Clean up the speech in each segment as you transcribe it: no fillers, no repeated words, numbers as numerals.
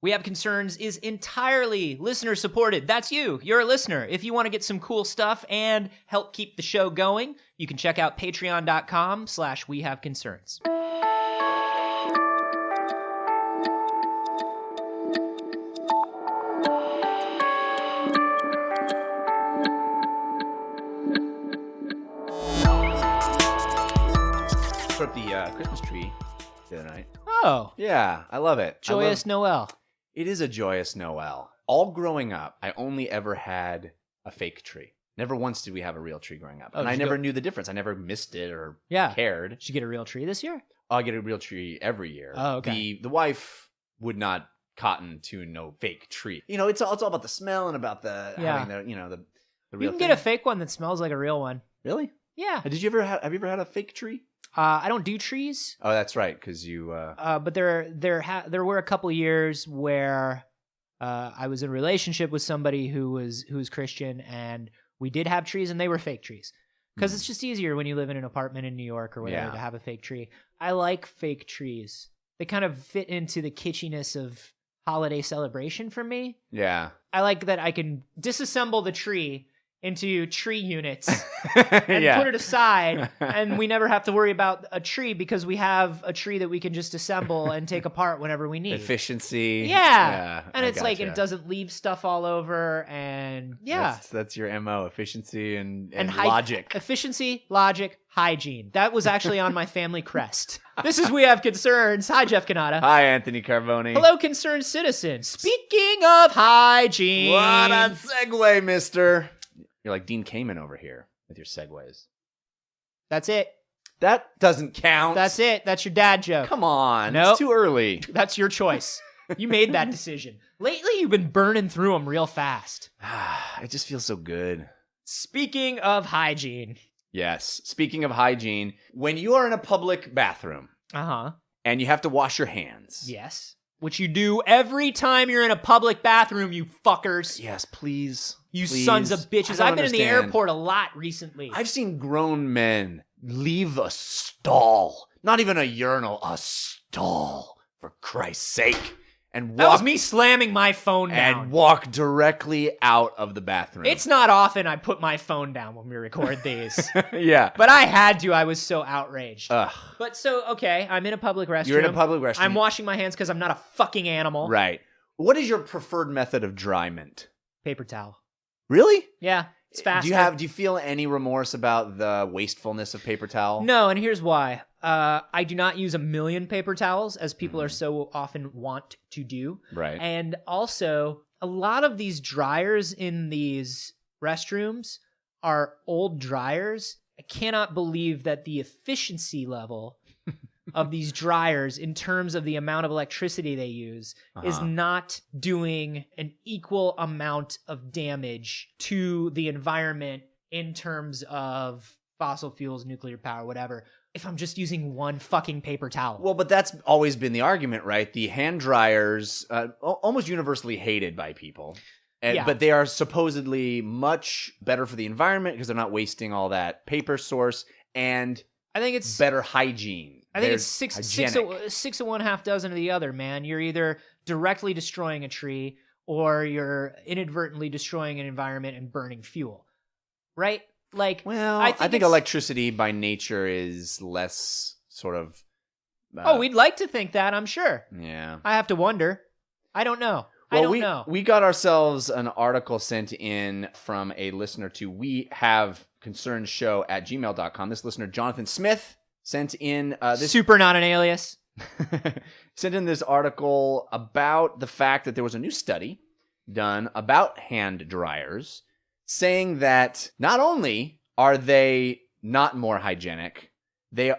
We Have Concerns is entirely listener-supported. That's you. You're a listener. If you want to get some cool stuff and help keep the show going, you can check out patreon.com/wehaveconcerns. Put up the Christmas tree the other night. Oh. Yeah, I love it. Joyous Noel. It is a joyous Noel. All growing up, I only ever had a fake tree. Never once did we have a real tree growing up. And I never knew the difference. I never missed it or cared. Did you get a real tree this year? I get a real tree every year. Oh, okay. The wife would not cotton to no fake tree. You know, it's all about the smell and about having the real You can thing. get a fake one that smells like a real one. Really? Yeah. Have you ever had a fake tree? I don't do trees. Oh, that's right, because you. But there were a couple years where I was in a relationship with somebody who was Christian, and we did have trees, and they were fake trees because it's just easier when you live in an apartment in New York or whatever to have a fake tree. I like fake trees. They kind of fit into the kitschiness of holiday celebration for me. Yeah. I like that I can disassemble the tree into tree units and put it aside, and we never have to worry about a tree because we have a tree that we can just assemble and take apart whenever we need. Efficiency. Yeah. And it's like it doesn't leave stuff all over, and That's your MO, efficiency and logic. Efficiency, logic, hygiene. That was actually on my family crest. This is We Have Concerns. Hi, Jeff Canada. Hi, Anthony Carboni. Hello, concerned citizen. Speaking of hygiene. What a segue, mister. You're like Dean Kamen over here with your segues. That's it. That doesn't count. That's it. That's your dad joke. Come on. Nope. It's too early. That's your choice. You made that decision. Lately, you've been burning through them real fast. It just feels so good. Speaking of hygiene. Yes. Speaking of hygiene, when you are in a public bathroom and you have to wash your hands. Yes. Which you do every time you're in a public bathroom, you fuckers. Yes, please. You sons of bitches. I've been in the airport a lot recently. I've seen grown men leave a stall. Not even a urinal, a stall, for Christ's sake. And that was me slamming my phone down. And walk directly out of the bathroom. It's not often I put my phone down when we record these. Yeah. But I had to. I was so outraged. Ugh. But okay, I'm in a public restroom. You're in a public restroom. I'm washing my hands because I'm not a fucking animal. Right. What is your preferred method of dryment? Paper towel. Really? Yeah. It's faster. Do you feel any remorse about the wastefulness of paper towel? No, and here's why. I do not use a million paper towels, as people are so often want to do. Right. And also, a lot of these dryers in these restrooms are old dryers. I cannot believe that the efficiency level of these dryers in terms of the amount of electricity they use is not doing an equal amount of damage to the environment in terms of fossil fuels, nuclear power, whatever, if I'm just using one fucking paper towel. Well, but that's always been the argument, right? The hand dryers, almost universally hated by people. But they are supposedly much better for the environment because they're not wasting all that paper source, and I think it's better hygiene. I think it's six of one, half dozen of the other, man. You're either directly destroying a tree or you're inadvertently destroying an environment and burning fuel. Right? Like, well, I think electricity by nature is less sort of... we'd like to think that, I'm sure. Yeah. I have to wonder. I don't know. Well, I don't know. We got ourselves an article sent in from a listener to wehaveconcernsshow@gmail.com. This listener, Jonathan Smith, sent in this... Super not an alias. Sent in this article about the fact that there was a new study done about hand dryers saying that not only are they not more hygienic, they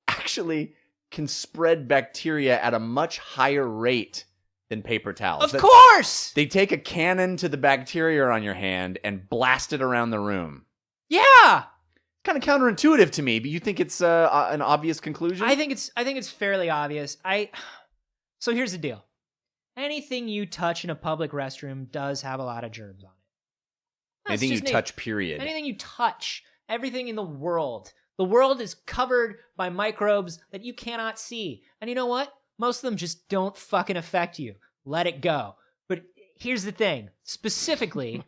actually can spread bacteria at a much higher rate than paper towels. Of course! They take a cannon to the bacteria on your hand and blast it around the room. Yeah! Kind of counterintuitive to me, but you think it's an obvious conclusion? I think it's fairly obvious. So here's the deal. Anything you touch in a public restroom does have a lot of germs on it. Anything you touch, period. Anything you touch. Everything in the world. The world is covered by microbes that you cannot see. And you know what? Most of them just don't fucking affect you. let it go. But here's the thing. Specifically,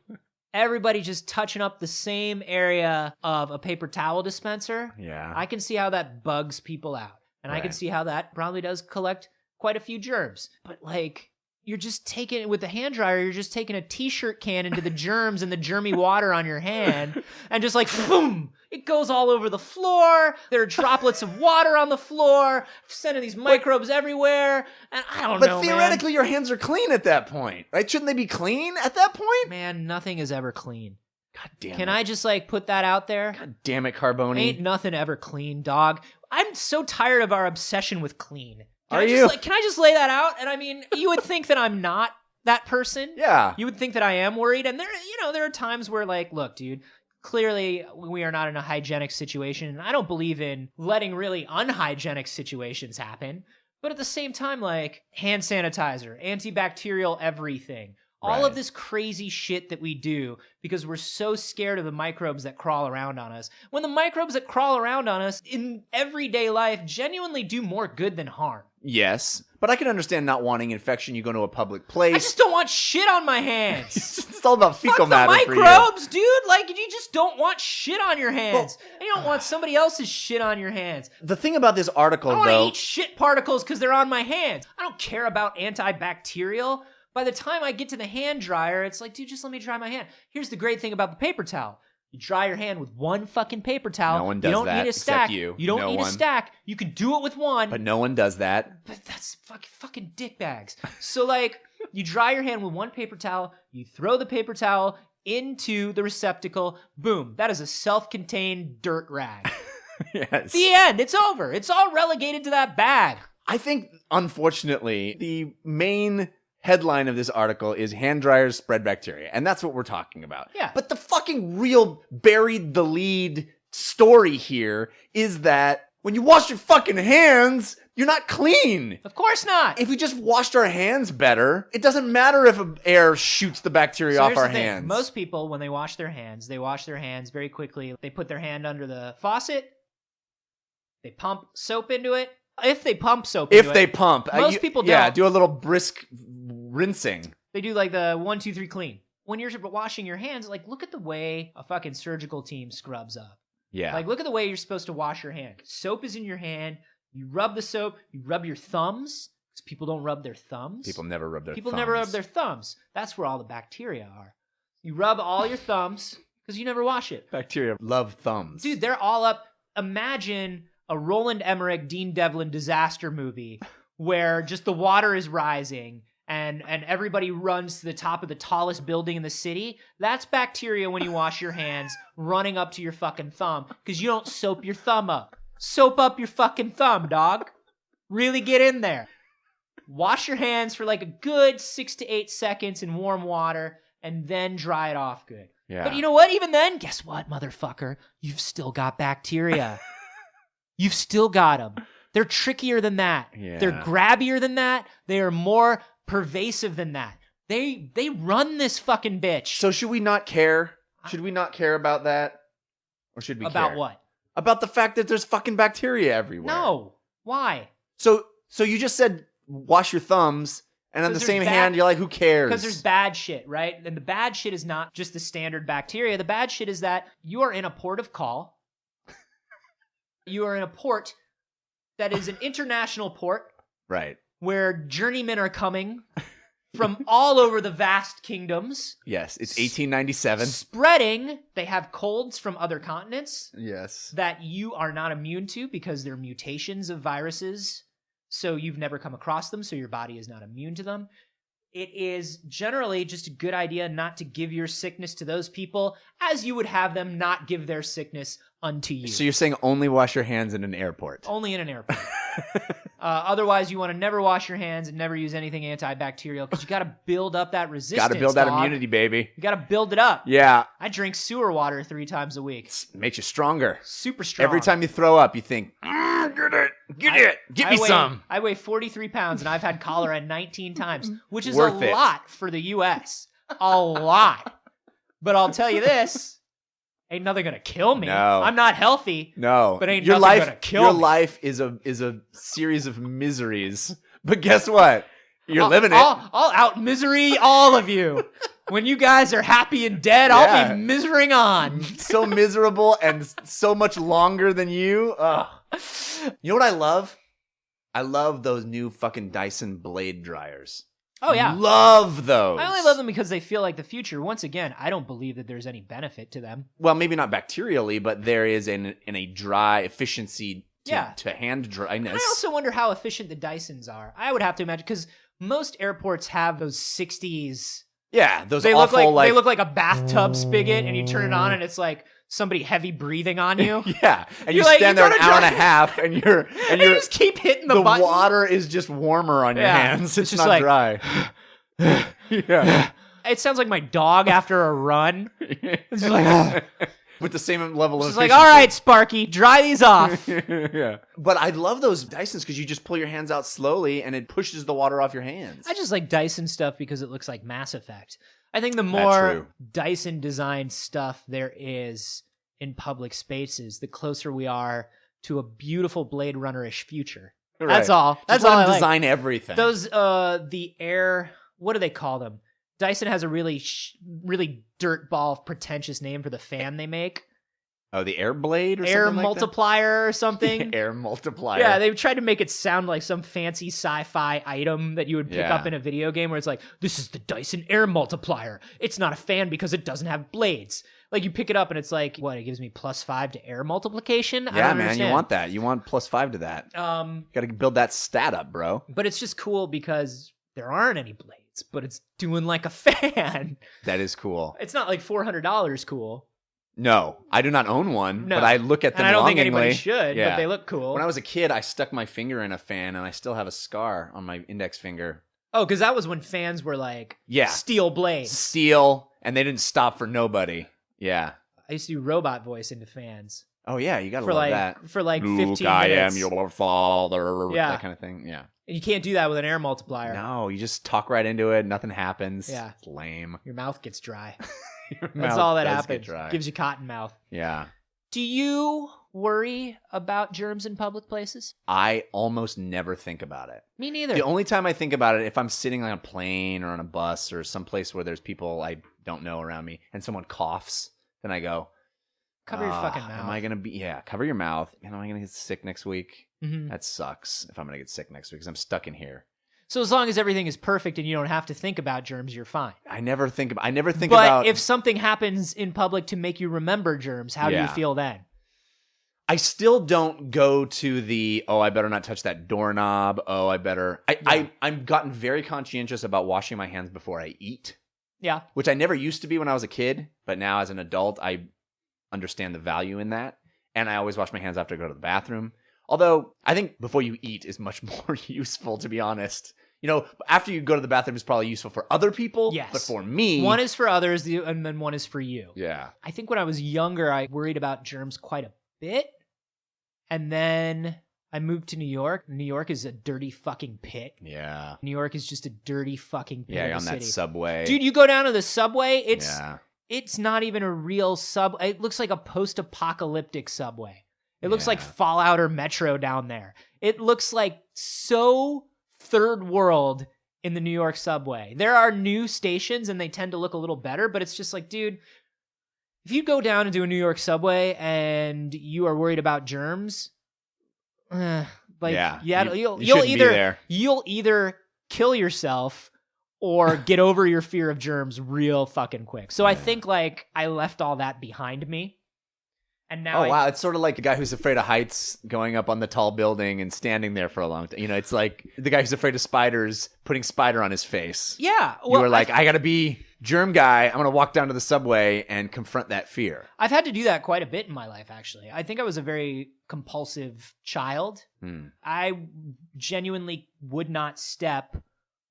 everybody just touching up the same area of a paper towel dispenser. Yeah. I can see how that bugs people out. And I can see how that probably does collect quite a few germs. But like, you're just taking, with the hand dryer, you're just taking a t-shirt can into the germs and the germy water on your hand and just like, boom, it goes all over the floor. There are droplets of water on the floor, sending these microbes everywhere. And I don't know, But theoretically, your hands are clean at that point, right? Shouldn't they be clean at that point? Man, nothing is ever clean. God damn it. Can I just like put that out there? God damn it, Carboni. Ain't nothing ever clean, dog. I'm so tired of our obsession with clean. Can I just lay that out? And I mean, you would think that I'm not that person. Yeah. You would think that I am worried. And there are times where like, look, dude, clearly we are not in a hygienic situation. And I don't believe in letting really unhygienic situations happen. But at the same time, like hand sanitizer, antibacterial everything. All of this crazy shit that we do because we're so scared of the microbes that crawl around on us. When the microbes that crawl around on us in everyday life genuinely do more good than harm. Yes, but I can understand not wanting infection. You go to a public place. I just don't want shit on my hands. It's all about fecal matter Fuck for the you. microbes, dude. Like, you just don't want shit on your hands. And you don't want somebody else's shit on your hands. The thing about this article, I don't want though, to eat shit particles because they're on my hands. I don't care about antibacterial. By the time I get to the hand dryer, it's like, dude, just let me dry my hand. Here's the great thing about the paper towel. You dry your hand with one fucking paper towel. No one does you don't that need a stack. except you. You don't No need one. a stack. You can do it with one. but no one does that. But that's fucking dickbags. So like, you dry your hand with one paper towel. You throw the paper towel into the receptacle. Boom. That is a self-contained dirt rag. Yes. The end. It's over. It's all relegated to that bag. I think, unfortunately, the main headline of this article is hand dryers spread bacteria, and that's what we're talking about. Yeah. But the fucking real buried the lead story here is that when you wash your fucking hands, you're not clean. Of course not. If we just washed our hands better, it doesn't matter if air shoots the bacteria So off here's our the thing. hands. Most people, when they wash their hands very quickly. They put their hand under the faucet. They pump soap into it. If they pump soap into it. Most people don't. Yeah, do a little brisk rinsing. They do like the 1, 2, 3 clean. When you're washing your hands, like look at the way a fucking surgical team scrubs up. Yeah. Like look at the way you're supposed to wash your hand. Soap is in your hand. You rub the soap. You rub your thumbs. Because people don't rub their thumbs. People never rub their thumbs. People never rub their thumbs. That's where all the bacteria are. You rub all your thumbs because you never wash it. Bacteria love thumbs. Dude, they're all up. Imagine a Roland Emmerich, Dean Devlin disaster movie where just the water is rising and everybody runs to the top of the tallest building in the city. That's bacteria when you wash your hands running up to your fucking thumb because you don't soap your thumb up. Soap up your fucking thumb, dog. Really get in there. Wash your hands for like a good 6 to 8 seconds in warm water and then dry it off good. Yeah. But you know what? Even then, guess what, motherfucker? You've still got bacteria. You've still got them. They're trickier than that. Yeah. They're grabbier than that. They are more pervasive than that. They run this fucking bitch. So should we not care? Should we not care about that? Or should we care? About what? About the fact that there's fucking bacteria everywhere. No. Why? So you just said wash your thumbs, and on the same hand, you're like, who cares? Because there's bad shit, right? And the bad shit is not just the standard bacteria. The bad shit is that you are in a port of call. You are in a port that is an international port. Right. Where journeymen are coming from all over the vast kingdoms. Yes, it's 1897. Spreading. They have colds from other continents. Yes. That you are not immune to because they're mutations of viruses. So you've never come across them, so your body is not immune to them. It is generally just a good idea not to give your sickness to those people as you would have them not give their sickness unto you. So you're saying only wash your hands in an airport? Only in an airport. Otherwise, you want to never wash your hands and never use anything antibacterial because you got to build up that resistance. Got to build that immunity, baby. You got to build it up. Yeah. I drink sewer water 3 times a week. Makes you stronger. Super strong. Every time you throw up, you think, get me some. I weigh 43 pounds and I've had cholera 19 times, which is Worth a it. lot for the U.S. A lot. But I'll tell you this. Ain't nothing gonna kill me. No. I'm not healthy. No. But ain't your nothing life, gonna kill Your me. life is a series of miseries. But guess what? You're living it. I'll out misery all of you. When you guys are happy and dead, I'll be misering on. So miserable and so much longer than you. Ugh. You know what I love? I love those new fucking Dyson blade dryers. Oh, yeah. Love those. I only love them because they feel like the future. Once again, I don't believe that there's any benefit to them. Well, maybe not bacterially, but there is in a dry efficiency to hand dryness. I also wonder how efficient the Dysons are. I would have to imagine, because most airports have those 60s. Yeah, those they awful, they look like a bathtub spigot, and you turn it on, and it's like somebody heavy breathing on you. Yeah, and you stand there an hour and a half, and you just keep hitting the button. The water is just warmer on your hands. It's just not dry. Yeah, it sounds like my dog after a run. It's just like with the same level of it's efficiency. like, all right, Sparky, dry these off. Yeah, but I love those Dysons because you just pull your hands out slowly and it pushes the water off your hands. I just like Dyson stuff because it looks like Mass Effect. I think the more Dyson designed stuff there is in public spaces, the closer we are to a beautiful Blade Runner-ish future. Right. That's all. That's all. Design everything. Those the air. What do they call them? Dyson has a really dirtball pretentious name for the fan they make. Oh, the air blade or air something multiplier or something. Air multiplier. Yeah, they tried to make it sound like some fancy sci-fi item that you would pick up in a video game where it's like, this is the Dyson air multiplier. It's not a fan because it doesn't have blades. Like, you pick it up and it's like, what, it gives me +5 to air multiplication? Yeah, man, understand. You want that. You want +5 to that. You gotta build that stat up, bro. But it's just cool because there aren't any blades, but it's doing like a fan. That is cool. It's not like $400 cool. No, I do not own one, but I look at them and I don't longingly. think anybody should, but they look cool. When I was a kid, I stuck my finger in a fan, and I still have a scar on my index finger. Oh, because that was when fans were like, steel blades. Steel, and they didn't stop for nobody. Yeah. I used to do robot voice into fans. Oh, yeah, you gotta love that. For like 15 minutes. I am your father. Yeah. That kind of thing, yeah. And you can't do that with an air multiplier. No, you just talk right into it, nothing happens. Yeah. It's lame. Your mouth gets dry. That's all that happens. Gives you cotton mouth. Yeah. Do you worry about germs in public places? I almost never think about it. Me neither. The only time I think about it, if I'm sitting on a plane or on a bus or someplace where there's people I don't know around me and someone coughs, then I go, cover your fucking mouth. Am I going to be, cover your mouth. Am I going to get sick next week? Mm-hmm. That sucks if I'm going to get sick next week because I'm stuck in here. So as long as everything is perfect and you don't have to think about germs, you're fine. I never think about. But if something happens in public to make you remember germs, how do you feel then? I still don't go to the, I better not touch that doorknob. I've gotten very conscientious about washing my hands before I eat. Yeah. Which I never used to be when I was a kid, but now as an adult, I understand the value in that. And I always wash my hands after I go to the bathroom. Although I think before you eat is much more useful, to be honest. You know, after you go to the bathroom is probably useful for other people. Yes. But for me, one is for others and then one is for you. Yeah. I think when I was younger, I worried about germs quite a bit. And then I moved to New York. New York is a dirty fucking pit. Yeah. New York is just a dirty fucking pit. Yeah, on that subway. Dude, you go down to the subway, it's not even a real subway. It looks like a post-apocalyptic subway. It looks like Fallout or Metro down there. It looks like so third world in the New York subway. There are new stations and they tend to look a little better, but it's just like, dude, if you go down into a New York subway and you are worried about germs, you'll either kill yourself or get over your fear of germs real fucking quick. So I think like I left all that behind me. And now wow, it's sort of like the guy who's afraid of heights going up on the tall building and standing there for a long time. You know, it's like the guy who's afraid of spiders putting spider on his face. Yeah. Well, you were like, I got to be germ guy. I'm going to walk down to the subway and confront that fear. I've had to do that quite a bit in my life, actually. I think I was a very compulsive child. I genuinely would not step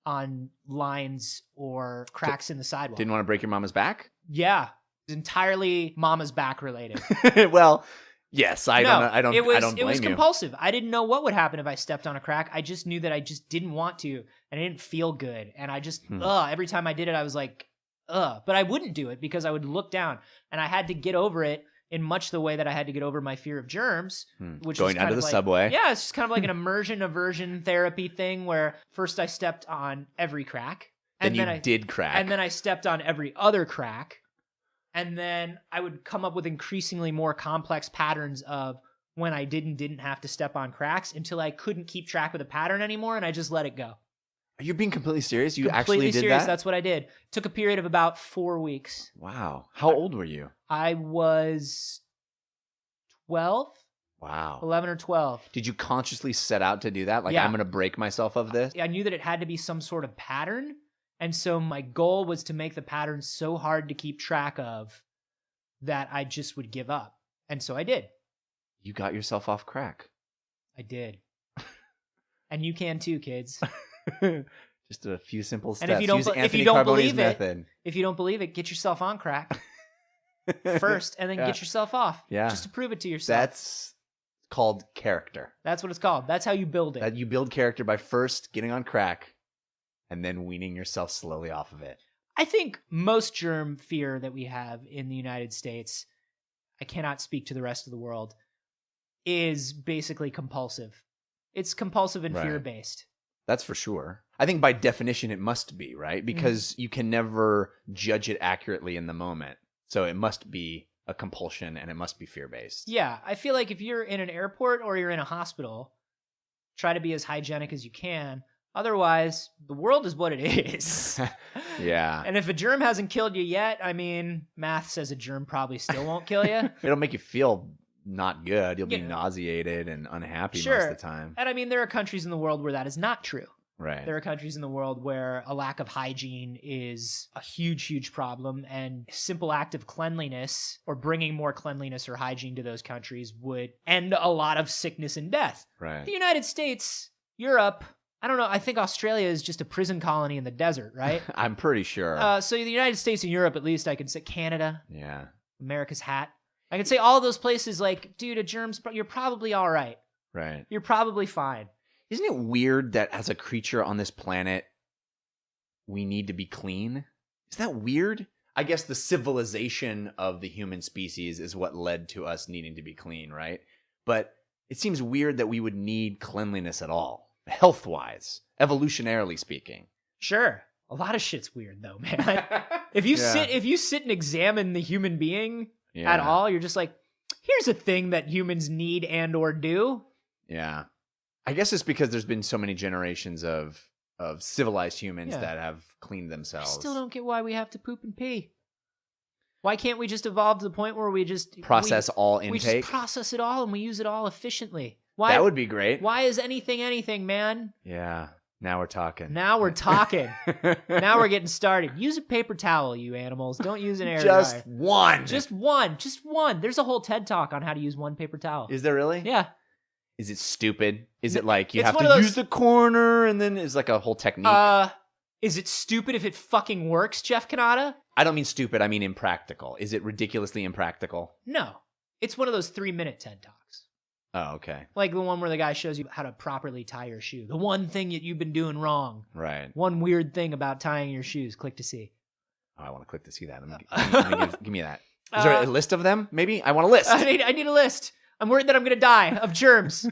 on lines or cracks in the sidewalk. Didn't want to break your mama's back? Yeah. Entirely mama's back related. Well, yes, I don't blame you. It was compulsive. I didn't know what would happen if I stepped on a crack. I just knew that I just didn't want to, and it didn't feel good. And I just, every time I did it, I was like, but I wouldn't do it because I would look down, and I had to get over it in much the way that I had to get over my fear of germs, which Going is down kind to of the like, subway. Yeah, it's just kind of like an immersion aversion therapy thing where first I stepped on every crack. Then you did crack. And then I stepped on every other crack. And then I would come up with increasingly more complex patterns of when I didn't have to step on cracks until I couldn't keep track of the pattern anymore, and I just let it go. Are you being completely serious? You Completely actually did serious. that? That's what I did. Took a period of about 4 weeks. Wow. How old were you? I was 12, Wow. 11 or 12. Did you consciously set out to do that? Like, Yeah. I'm going to break myself of this? I knew that it had to be some sort of pattern. And so my goal was to make the pattern so hard to keep track of that I just would give up. And so I did. You got yourself off crack. I did. And you can too, kids. Just a few simple steps. And if you don't, Use if Anthony you don't Carbone's believe method. if you don't believe it, get yourself on crack first, and then Yeah. get yourself off. Yeah. Just to prove it to yourself. That's called character. That's what it's called. That's how you build it. That you build character by first getting on crack and then weaning yourself slowly off of it. I think most germ fear that we have in the United States, I cannot speak to the rest of the world, is basically compulsive. It's compulsive and Right. fear-based. That's for sure. I think by definition it must be, right? Because you can never judge it accurately in the moment. So it must be a compulsion and it must be fear-based. Yeah, I feel like if you're in an airport or you're in a hospital, try to be as hygienic as you can. Otherwise, the world is what it is. Yeah. And if a germ hasn't killed you yet, I mean, math says a germ probably still won't kill you. It'll make you feel not good. You'll be Yeah. nauseated and unhappy Sure. most of the time. And I mean, there are countries in the world where that is not true. Right. There are countries in the world where a lack of hygiene is a huge, huge problem, and simple act of cleanliness or bringing more cleanliness or hygiene to those countries would end a lot of sickness and death. Right. The United States, Europe, I don't know, I think Australia is just a prison colony in the desert, right? I'm pretty sure. So the United States and Europe, at least, I can say Canada, Yeah. America's hat. I can say all those places like, dude, a germ's, you're probably all right. Right. You're probably fine. Isn't it weird that as a creature on this planet, we need to be clean? Is that weird? I guess the civilization of the human species is what led to us needing to be clean, right? But it seems weird that we would need cleanliness at all, health-wise, evolutionarily speaking. Sure. A lot of shit's weird though, man. If you sit and examine the human being at all, you're just like, here's a thing that humans need and or do. Yeah. I guess it's because there's been so many generations of civilized humans that have cleaned I themselves. still don't get why we have to poop and pee. Why can't we just evolve to the point where we just process all we intake. just process it all and we use it all efficiently? Why? That would be great. Why is anything, man? Yeah. Now we're talking. Now we're talking. Now we're getting started. Use a paper towel, you animals. Don't use an air Just dryer. one. Just one. Just one. There's a whole TED Talk on how to use one paper towel. Is there really? Yeah. Is it stupid? Is it like you It's have one to of those- use the corner and then it's like a whole technique? Is it stupid if it fucking works, Jeff Kanata? I don't mean stupid. I mean impractical. Is it ridiculously impractical? No. It's one of those 3-minute TED Talks. Oh, okay. Like the one where the guy shows you how to properly tie your shoe. The one thing that you've been doing wrong. Right. One weird thing about tying your shoes. Click to see. Oh, I want to click to see that. Give me that. Is there a list of them? Maybe? I want a list. I need a list. I'm worried that I'm going to die of germs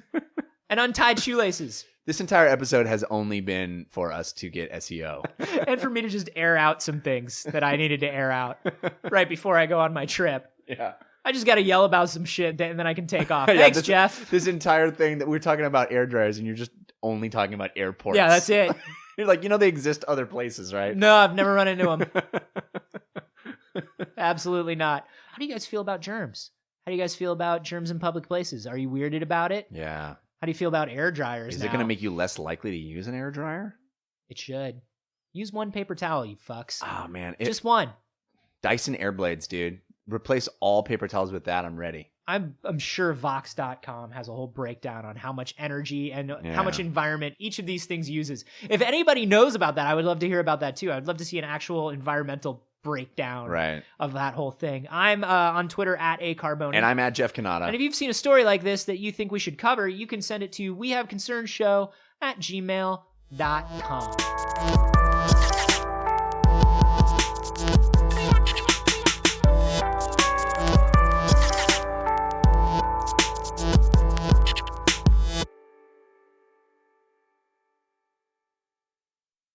and untied shoelaces. This entire episode has only been for us to get SEO. And for me to just air out some things that I needed to air out right before I go on my trip. Yeah. I just got to yell about some shit and then I can take off. Yeah, Thanks, Jeff. This entire thing that we're talking about air dryers and you're just only talking about airports. Yeah, that's it. You're like, they exist other places, right? No, I've never run into them. Absolutely not. How do you guys feel about germs? How do you guys feel about germs in public places? Are you weirded about it? Yeah. How do you feel about air dryers Is now? it going to make you less likely to use an air dryer? It should. Use one paper towel, you fucks. Oh, man. Just one. Dyson Airblades, dude. Replace all paper towels with that. I'm ready. I'm sure Vox.com has a whole breakdown on how much energy and how much environment each of these things uses. If anybody knows about that, I would love to hear about that too. I'd love to see an actual environmental breakdown of that whole thing. I'm on Twitter at @acarboni. And I'm at Jeff Kanata. And if you've seen a story like this that you think we should cover, you can send it to wehaveconcernsshow@gmail.com.